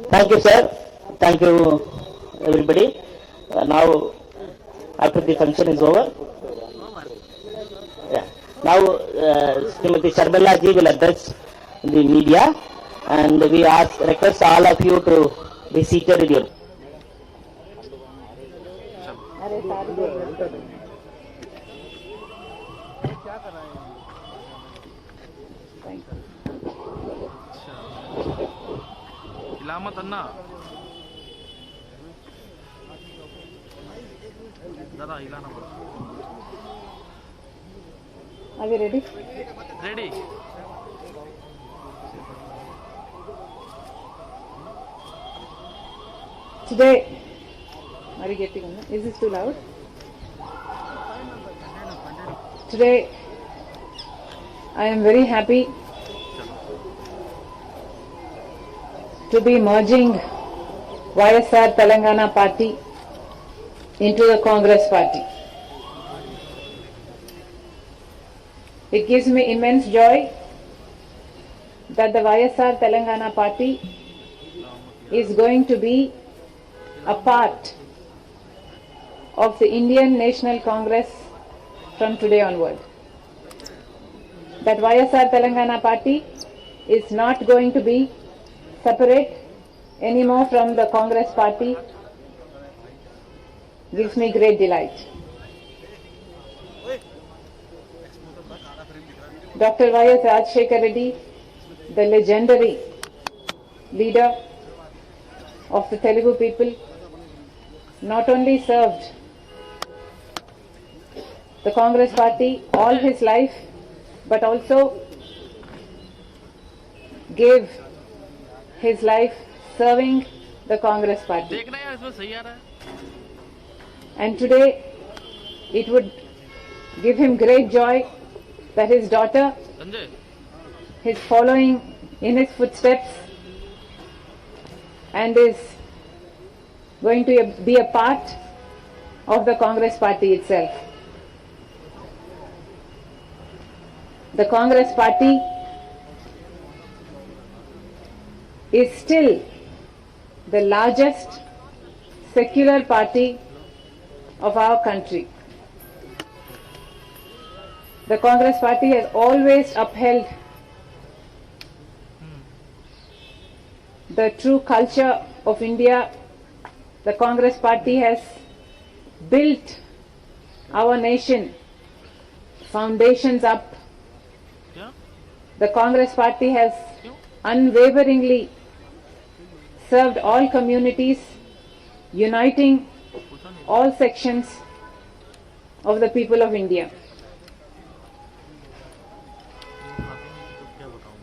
Thank you, sir. Thank you, everybody. Now, after the function is over, now Srimati Sharbala ji will address the media, and we request all of you to be seated in your. इलामत अन्ना दादा हिलाना पड़ा. Are we ready? Ready. Today, are you getting on? Is this too loud? Today, I am very happy to be merging YSR Telangana Party into the Congress Party. It gives me immense joy that the YSR Telangana Party is going to be a part of the Indian National Congress from today onward. That YSR Telangana Party is not going to be separate anymore from the Congress Party gives me great delight. Dr. Y.S. Rajshekhar Reddy, the legendary leader of the Telugu people, not only served the Congress Party all his life, but also gave his life serving the Congress Party. And today it would give him great joy that his daughter is following in his footsteps and is going to be a part of the Congress Party itself. The Congress Party is still the largest secular party of our country. The Congress Party has always upheld the true culture of India. The Congress Party has built our nation foundations up. The Congress Party has unwaveringly served all communities, uniting all sections of the people of India.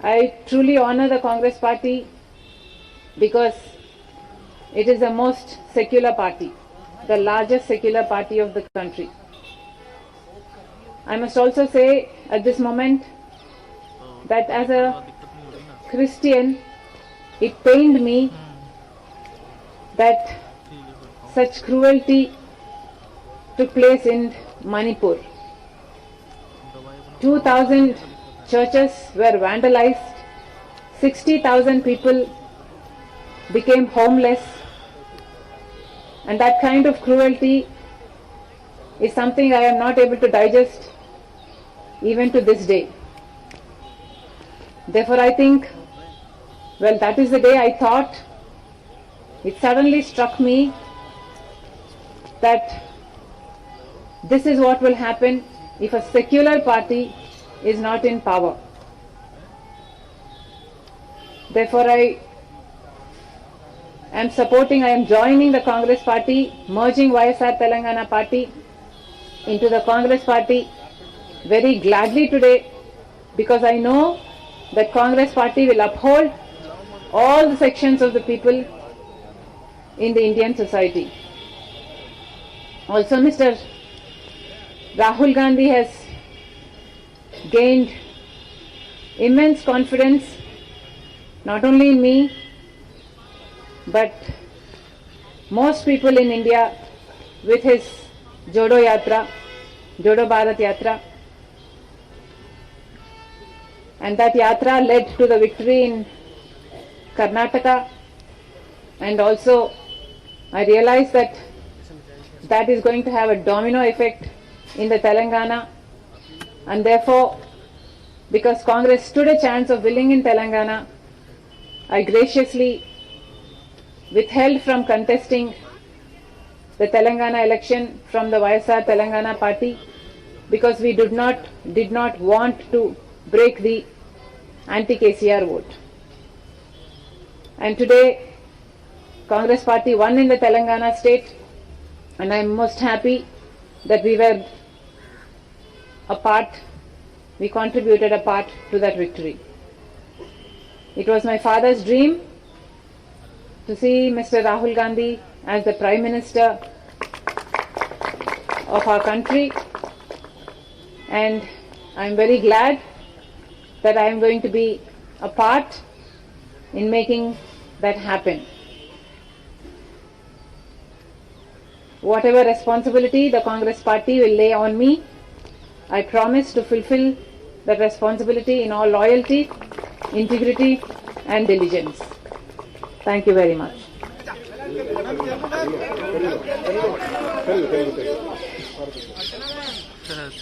I truly honor the Congress Party because it is the most secular party, the largest secular party of the country. I must also say at this moment that as a Christian, it pained me that such cruelty took place in Manipur. 2,000 churches were vandalized, 60,000 people became homeless, and that kind of cruelty is something I am not able to digest even to this day. Therefore, I think, well, that is the day I thought, it suddenly struck me that this is what will happen if a secular party is not in power. Therefore, I am joining the Congress party, merging YSR Telangana party into the Congress party very gladly today, because I know that Congress party will uphold all the sections of the people in the Indian society. Also, Mr. Rahul Gandhi has gained immense confidence not only in me but most people in India with his Jodo Yatra, Jodo Bharat Yatra, and that yatra led to the victory in Karnataka, and also I realized that that is going to have a domino effect in the Telangana, and therefore, because Congress stood a chance of winning in Telangana, I graciously withheld from contesting the Telangana election from the YSR Telangana party, because we did not want to break the anti-KCR vote. And today, Congress party won in the Telangana state, and I am most happy that we contributed a part to that victory. It was my father's dream to see Mr. Rahul Gandhi as the Prime Minister of our country, and I am very glad that I am going to be a part in making that happen. Whatever responsibility the Congress party will lay on me, I promise to fulfill that responsibility in all loyalty, integrity and diligence. Thank you very much.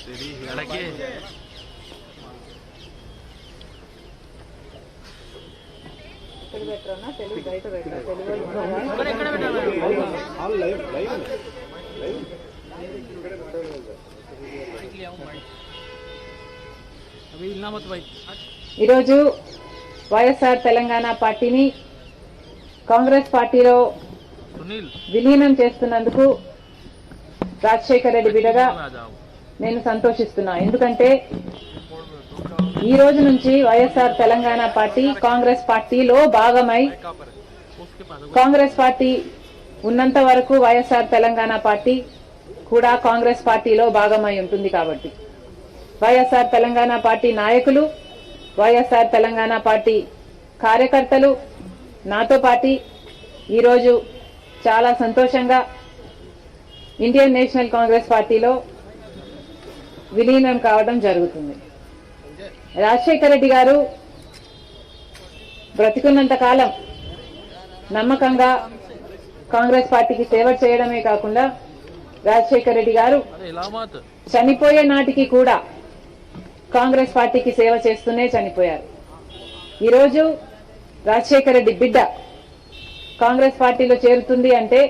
तेरी लड़के अभी इल्ला मत भाई ఈరోజు వైఎస్ఆర్ తెలంగాణ పార్టీని కాంగ్రెస్ పార్టీలో सुनील విలీనం చేస్తున్నందుకు రాజశేఖర రెడ్డి బిడ్డగా आ जाओ నేను సంతోషిస్తున్నా. ఎందుకంటే ఈ రోజు నుంచి వైఎస్ఆర్ తెలంగాణ పార్టీ కాంగ్రెస్ పార్టీలో భాగమై, उसके पास కాంగ్రెస్ పార్టీ ఉన్నంత వరకు వైఎస్ఆర్ తెలంగాణ పార్టీ కూడా కాంగ్రెస్ పార్టీలో భాగమై ఉంటుంది. కాబట్టి వైఎస్ఆర్ తెలంగాణ పార్టీ నాయకులు, వైఎస్ఆర్ తెలంగాణ పార్టీ కార్యకర్తలు నాతో పాటు ఈరోజు చాలా సంతోషంగా ఇండియన్ నేషనల్ కాంగ్రెస్ పార్టీలో విలీనం కావడం జరుగుతుంది. రాజశేఖర రెడ్డి గారు బ్రతికున్నంత కాలం నమ్మకంగా కాంగ్రెస్ పార్టీకి సేవ చేయడమే కాకుండా రాజశేఖర రెడ్డి గారు अरे इलामत చనిపోయే నాటికి కూడా కాంగ్రెస్ పార్టీకి సేవ చేస్తూనే చనిపోయారు. ఈరోజు రాజశేఖర రెడ్డి బిడ్డ కాంగ్రెస్ పార్టీలో చేరుతుంది అంటే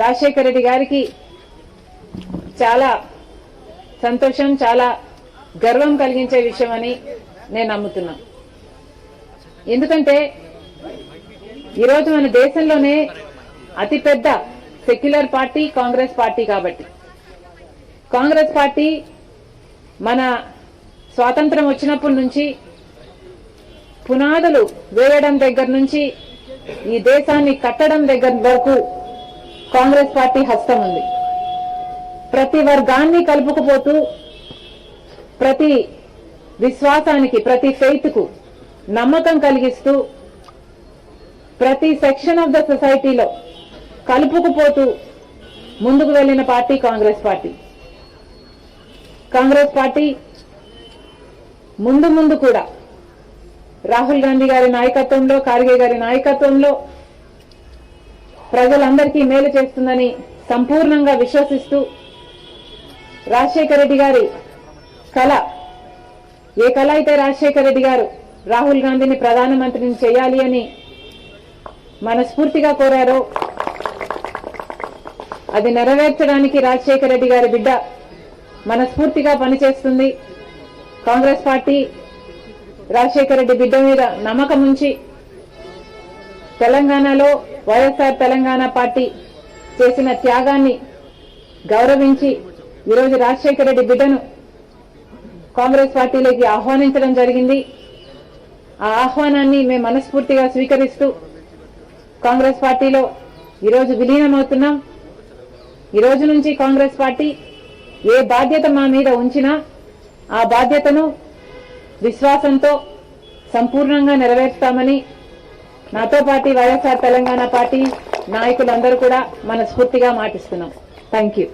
రాజశేఖర రెడ్డి గారికి చాలా సంతోషం, చాలా గర్వం కలిగించే విషయం అని నేను నమ్ముతున్నా. ఎందుకంటే ఈరోజు మన దేశంలోనే అతిపెద్ద సెక్యులర్ పార్టీ కాంగ్రెస్ పార్టీ. కాబట్టి కాంగ్రెస్ పార్టీ మన స్వాతంత్రం వచ్చినప్పటి నుంచి పునాదులు వేయడం దగ్గర నుంచి ఈ దేశాన్ని కట్టడం దగ్గర వరకు కాంగ్రెస్ పార్టీ హస్తం ఉంది. ప్రతి వర్గాన్ని కలుపుకుపోతూ, ప్రతి విశ్వాసానికి, ప్రతి ఫెయిత్ కు నమ్మకం కలిగిస్తూ, ప్రతి సెక్షన్ ఆఫ్ ద సొసైటీలో కలుపుకుపోతూ ముందుకు వెళ్లిన party Congress party. Congress party ముందు ముందు కూడా రాహుల్ గాంధీ గారి నాయకత్వంలో, ఖార్గే గారి నాయకత్వంలో ప్రజలందరికీ మేలు చేస్తుందని సంపూర్ణంగా విశ్వసిస్తూ రాజశేఖర రెడ్డి గారి కళ, ఏ కళ అయితే రాజశేఖర రెడ్డి గారు రాహుల్ గాంధీని ప్రధానమంత్రిని చేయాలి అని మనస్ఫూర్తిగా కోరారో అది నెరవేర్చడానికి రాజశేఖర రెడ్డి గారి బిడ్డ మనస్ఫూర్తిగా పనిచేస్తుంది. కాంగ్రెస్ పార్టీ రాజశేఖర రెడ్డి బిడ్డ మీద నమ్మకం ఉంచి తెలంగాణలో వైఎస్ఆర్ తెలంగాణ పార్టీ చేసిన త్యాగాన్ని గౌరవించి ఈరోజు రాజశేఖర రెడ్డి బిడ్డను కాంగ్రెస్ పార్టీలోకి ఆహ్వానించడం జరిగింది. ఆ ఆహ్వానాన్ని మేము మనస్ఫూర్తిగా స్వీకరిస్తూ కాంగ్రెస్ పార్టీలో ఈరోజు విలీనమవుతున్నాం. ఈ రోజు నుంచి కాంగ్రెస్ పార్టీ ఏ బాధ్యత మా మీద ఉంచినా ఆ బాధ్యతను విశ్వాసంతో సంపూర్ణంగా నెరవేర్స్తామని నాతో పాటు వైఎస్ఆర్ తెలంగాణ పార్టీ నాయకులందరూ కూడా మనస్ఫూర్తిగా మాటిస్తున్నాం. Thank you.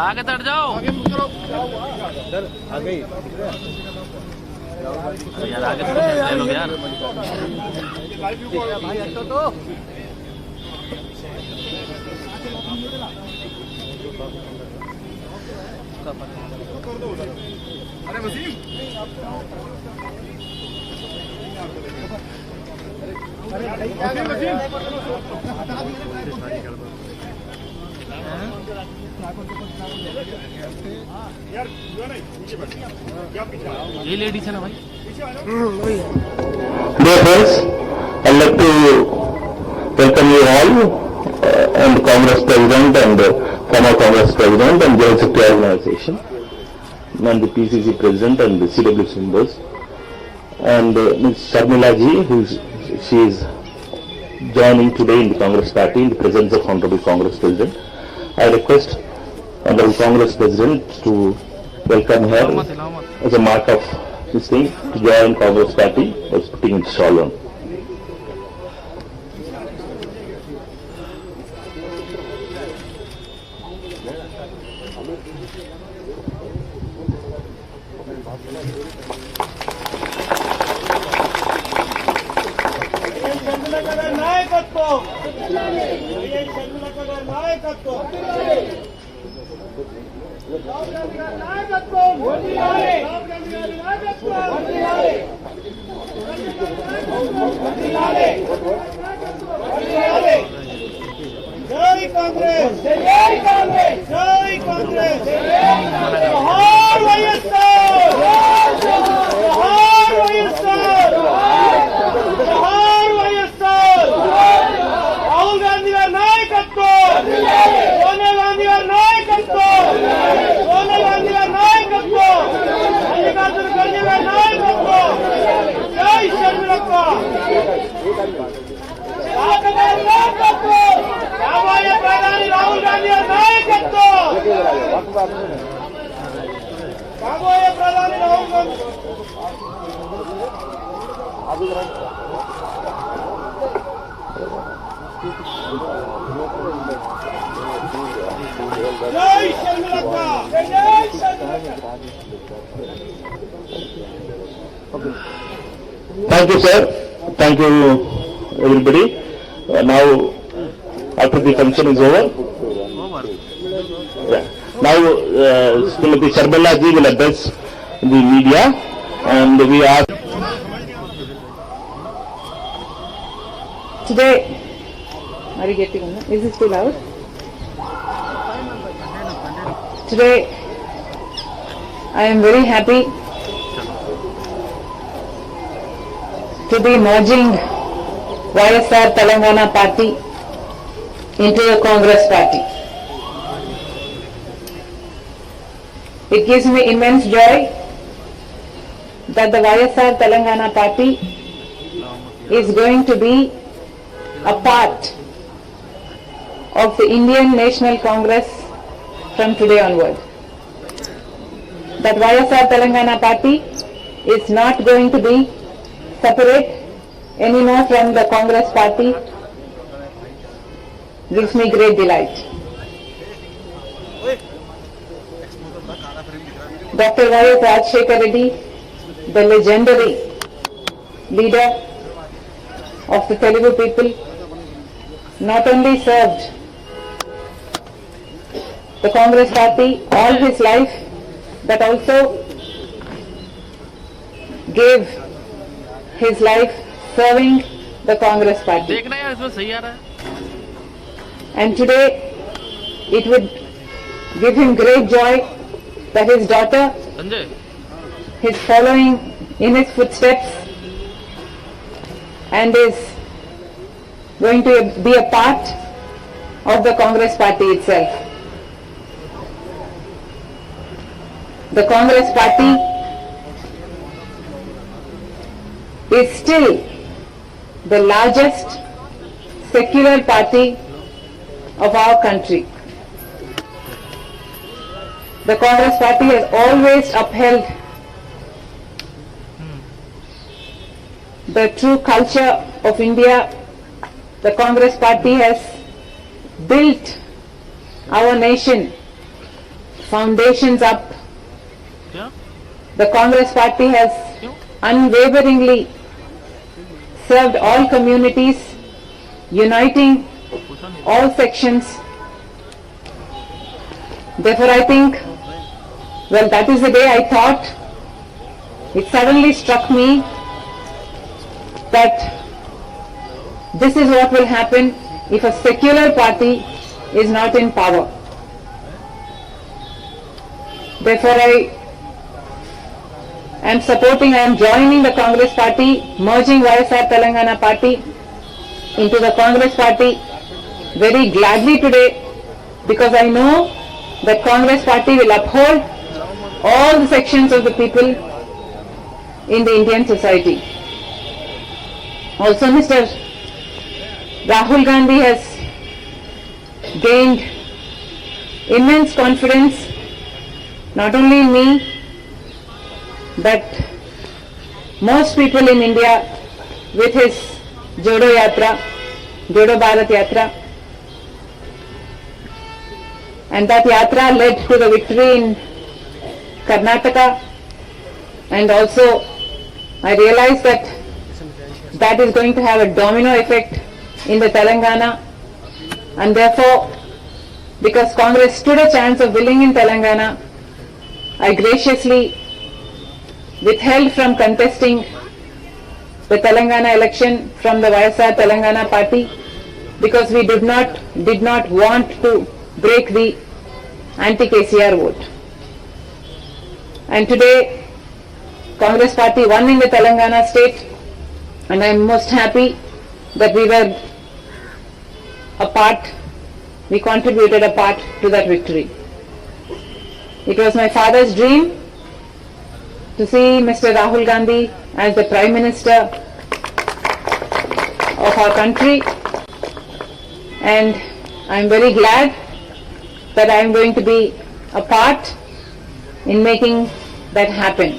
आगे तट जाओ यार, आगे ले लो यार। अरे वसीम ये लेडीज है ना भाई। Dear friends, I'd like to welcome you all and Congress President and former Congress President and General Secretary Organization and the PCC President and the CWC members and Ms. Sharmila Ji, she is joining today in the Congress Party in the presence of Honorable Congress President. I request Honorable Congress President to welcome her as a mark of this thing to join Congress Party as putting its shawl on. जय कांग्रेस, जय कांग्रेस, जय कांग्रेस, जोहार YSR, जोहार YSR, जोहार YSR. Rahul Gandhi गारी नायकत्వం, सोनिया गांधी गारी नायकत्వం, सोनिया गांधी गारी नायकत्వం, मल्लिकार्जुन खड़गे गारी नायकत्వం। जय शर्मिलक्क, రాబోయే ప్రధాని రాహుల్ గాంధీ నాయకత్వం, రాబోయే ప్రధాని రాహుల్ గాంధీ జై శర్మిలక్క, జై శర్మిలక్క. Thank you, sir. Thank you, everybody. Now, after the function is over, now Srimati Sharmila Ji will address the media, and we ask. Today, are you getting on? Is this too loud? Today, I am very happy to be merging YSR Telangana Party into the Congress party. It gives me immense joy that the YSR Telangana party is going to be a part of the Indian National Congress from today onward. That YSR Telangana party is not going to be separate anymore from the Congress party gives me great delight. Dr. Y.S. Rajshekar Reddy, the legendary leader of the Telugu people, not only served the Congress party all his life, but also gave his life serving the Congress party. देखना यार इसमें सही आ रहा है And today it would give him great joy that his daughter Sanjay is following in his footsteps and is going to be a part of the Congress party itself. The Congress party is still the largest secular party of our country. The Congress party has always upheld the true culture of India. The Congress party has built our nation foundations up. क्या The Congress party has क्यों unwaveringly served all communities, uniting पूछा नहीं all sections. Therefore, I think, well, that is the day I thought, it suddenly struck me that this is what will happen if a secular party is not in power. Therefore, I am supporting, I am joining the Congress party, merging YSR Telangana party into the Congress party very gladly today, because I know that Congress party will uphold all the sections of the people in the Indian society. Also, Mr. Rahul Gandhi has gained immense confidence, not only in me, but most people in India with his Jodo Yatra, Jodo Bharat Yatra. And that yatra led to the victory in Karnataka, and also I realized that that is going to have a domino effect in the Telangana, and therefore, because Congress stood a chance of winning in Telangana, I graciously withheld from contesting the Telangana election from the YSR Telangana party, because we did not want to break the anti-KCR vote. And today, Congress party won in the Telangana state, and I am most happy that we were a part, we contributed a part to that victory. It was my father's dream to see Mr. Rahul Gandhi as the Prime Minister of our country, and I am very glad that I am going to be a part in making that happen.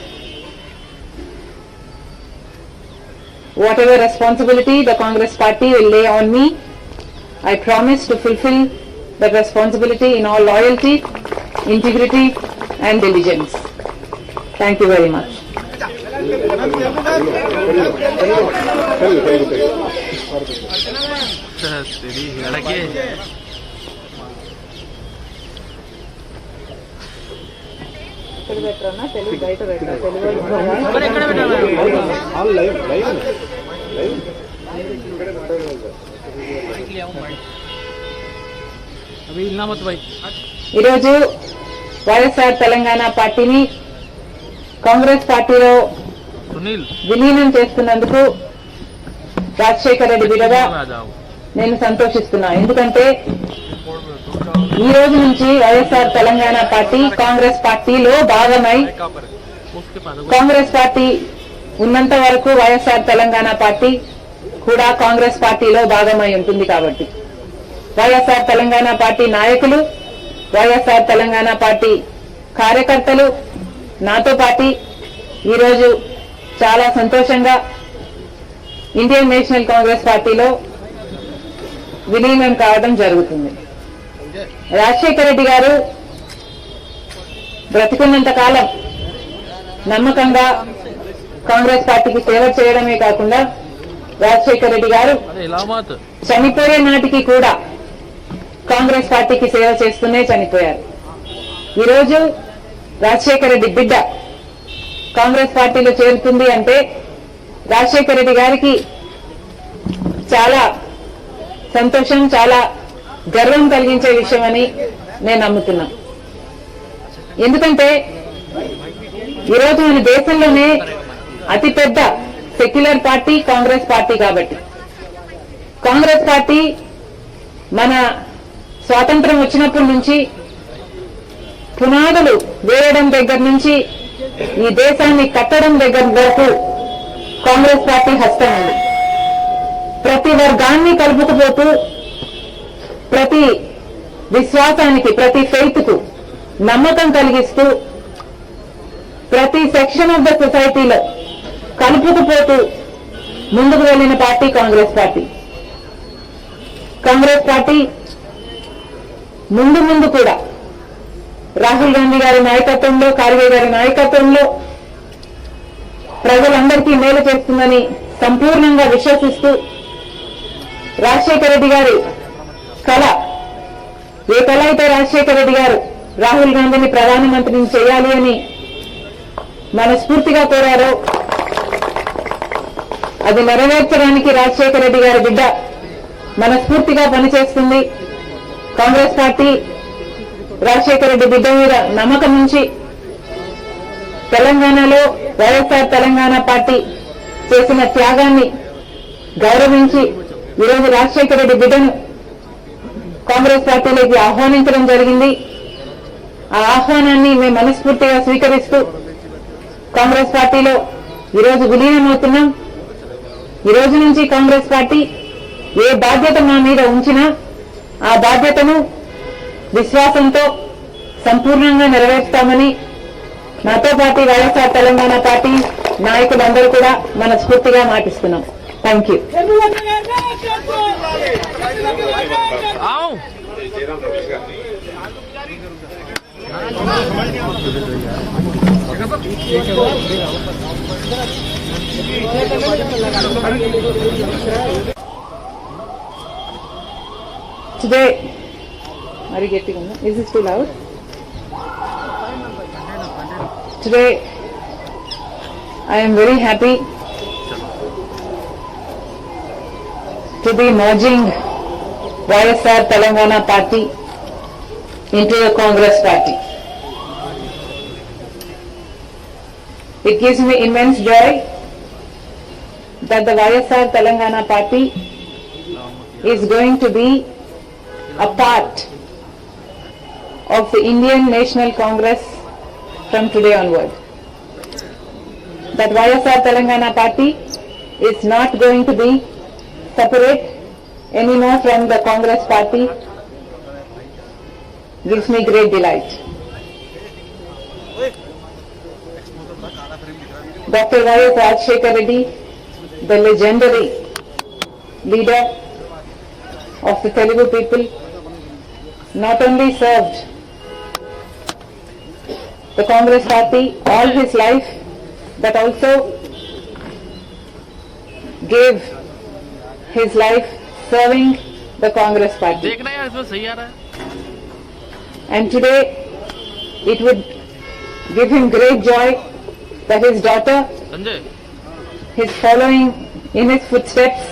Whatever responsibility the Congress party will lay on me, I promise to fulfill that responsibility in all loyalty, integrity and diligence. Thank you very much. तेरी लड़के अभी हिलना मत भाई ఈరోజు వైఎస్ఆర్ తెలంగాణ పార్టీని కాంగ్రెస్ పార్టీలో सुनील విలీనం చేస్తున్నందుకు రాజశేఖర రెడ్డి బిడగా आ जाओ నేను సంతోషిస్తున్నా. ఎందుకంటే ఈ రోజు నుంచి వైఎస్ఆర్ తెలంగాణ పార్టీ కాంగ్రెస్ పార్టీలో భాగమై, కాంగ్రెస్ పార్టీ ఉన్నంత వరకు వైఎస్ఆర్ తెలంగాణ పార్టీ కూడా కాంగ్రెస్ పార్టీలో భాగమై ఉంటుంది. కాబట్టి వైఎస్ఆర్ తెలంగాణ పార్టీ నాయకులు, వైఎస్ఆర్ తెలంగాణ పార్టీ కార్యకర్తలు నాతో పాటు ఈరోజు చాలా సంతోషంగా ఇండియన్ నేషనల్ కాంగ్రెస్ పార్టీలో విలీనం కావడం జరుగుతుంది. రాజశేఖర రెడ్డి గారు బ్రతికున్నంత కాలం నమ్మకంగా కాంగ్రెస్ పార్టీకి సేవ చేయడమే కాకుండా రాజశేఖర రెడ్డి గారు చనిపోయే నాటికి కూడా కాంగ్రెస్ పార్టీకి సేవ చేస్తూనే చనిపోయారు. ఈరోజు రాజశేఖర రెడ్డి బిడ్డ కాంగ్రెస్ పార్టీలో చేరుతుంది అంటే రాజశేఖర రెడ్డి గారికి చాలా సంతోషం, చాలా గర్వం కలిగించే విషయం అని నేను నమ్ముతున్నా. ఎందుకంటే ఈరోజు మన దేశంలోనే అతిపెద్ద సెక్యులర్ పార్టీ కాంగ్రెస్ పార్టీ. కాబట్టి కాంగ్రెస్ పార్టీ మన స్వాతంత్రం వచ్చినప్పటి నుంచి పునాదులు వేయడం దగ్గర నుంచి ఈ దేశాన్ని కట్టడం దగ్గర వరకు కాంగ్రెస్ పార్టీ హస్తం ఉంది. ప్రతి వర్గాన్ని కలుపుకుపోతూ, ప్రతి విశ్వాసానికి, ప్రతి ఫెయిత్ కు నమ్మకం కలిగిస్తూ, ప్రతి సెక్షన్ ఆఫ్ ద సొసైటీలో కలుపుకుపోతూ ముందుకు వెళ్లిన party Congress party. Congress party ముందు కూడా రాహుల్ గాంధీ గారి నాయకత్వంలో, ఖార్గే గారి నాయకత్వంలో ప్రజలందరికీ మేలు చేస్తుందని సంపూర్ణంగా విశ్వసిస్తూ, రాజశేఖర రెడ్డి గారి కళ, ఏ కళ అయితే రాజశేఖర రెడ్డి గారు రాహుల్ గాంధీని ప్రధానమంత్రిని చేయాలి అని మనస్ఫూర్తిగా కోరారో అది నెరవేర్చడానికి రాజశేఖర రెడ్డి గారి బిడ్డ మనస్ఫూర్తిగా పనిచేస్తుంది. కాంగ్రెస్ పార్టీ రాజశేఖర రెడ్డి బిడ్డ మీద నమ్మకం నుంచి తెలంగాణలో వైఎస్ఆర్ తెలంగాణ పార్టీ చేసిన త్యాగాన్ని గౌరవించి ఈరోజు రాజశేఖర రెడ్డి బిడ్డను కాంగ్రెస్ పార్టీలోకి ఆహ్వానించడం జరిగింది. ఆ ఆహ్వానాన్ని మేము మనస్ఫూర్తిగా స్వీకరిస్తూ కాంగ్రెస్ పార్టీలో ఈరోజు విలీనమవుతున్నాం. ఈ రోజు నుంచి కాంగ్రెస్ పార్టీ ఏ బాధ్యత మా మీద ఉంచినా ఆ బాధ్యతను విశ్వాసంతో సంపూర్ణంగా నెరవేర్చుతామని నాతో పాటు వైఎస్ఆర్ తెలంగాణ పార్టీ నాయకులందరూ కూడా మనస్ఫూర్తిగా మాటిస్తున్నాం. Thank you. Today, are you getting on? Is this too loud? Today, I am very happy to be merging YSR Telangana Party into the Congress Party. It gives me immense joy that the YSR Telangana Party is going to be a part of the Indian National Congress from today onward. That YSR Telangana Party is not going to be separate anymore from the Congress Party gives me great delight. Dr. Y.S. Rajshekar Reddy, the legendary leader of the Telugu people, not only served the Congress Party all his life, but also gave his life serving the Congress Party. देखना यार इसमें सही आ रहा है. And today it would give him great joy that his daughter Sanjay is following in his footsteps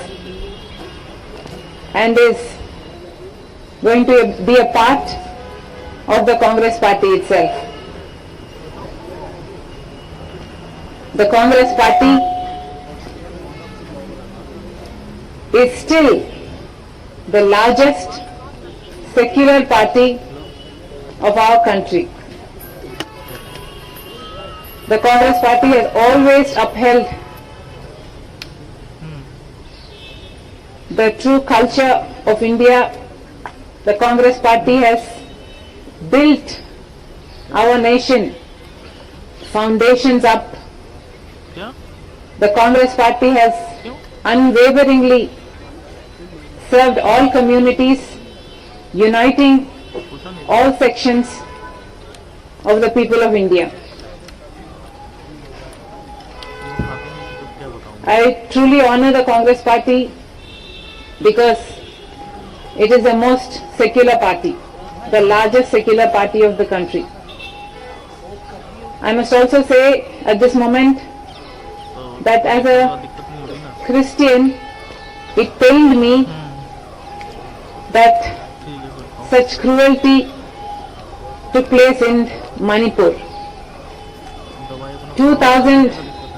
and is going to be a part of the Congress Party itself. The Congress Party is still the largest secular party of our country. The Congress party has always upheld the true culture of India. The Congress party has built our nation foundations up. क्या The Congress party has क्यों unwaveringly served all communities, uniting पूछा नहीं all sections of the people of India. आते नहीं तो क्या बताऊं I truly honor the Congress party because it is the most secular party, the largest secular party of the country. I must also say at this moment तो that as a दिक्कत नहीं होगी ना Christian, it pained me that ठीक है फिर such cruelty took place in Manipur. दवाई अपना 2,000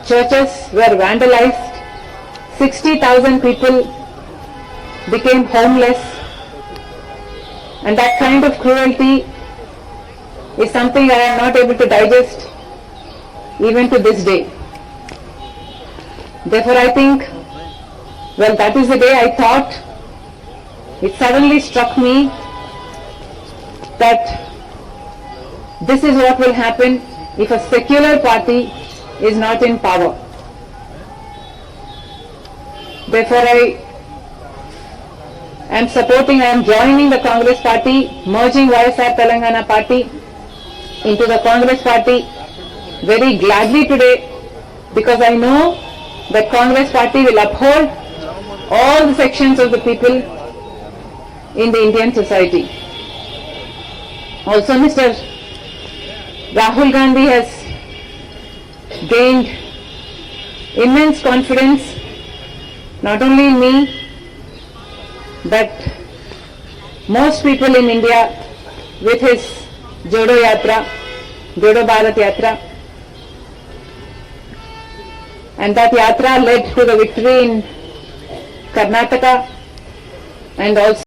churches were vandalized, 60,000 people became homeless, and that kind of cruelty is something I am not able to digest even to this day. Therefore I think, well, that is the day I thought, it suddenly struck me that this is what will happen if a secular party is not in power. Therefore I am supporting, I am joining the Congress party, merging YSR Telangana party into the Congress party very gladly today, because I know that Congress party will uphold all the sections of the people in the Indian society. Also Mr. Rahul Gandhi has gained immense confidence not only in me but most people in India with his Jodo Yatra, Jodo Bharat Yatra, and that yatra led to the victory in Karnataka and also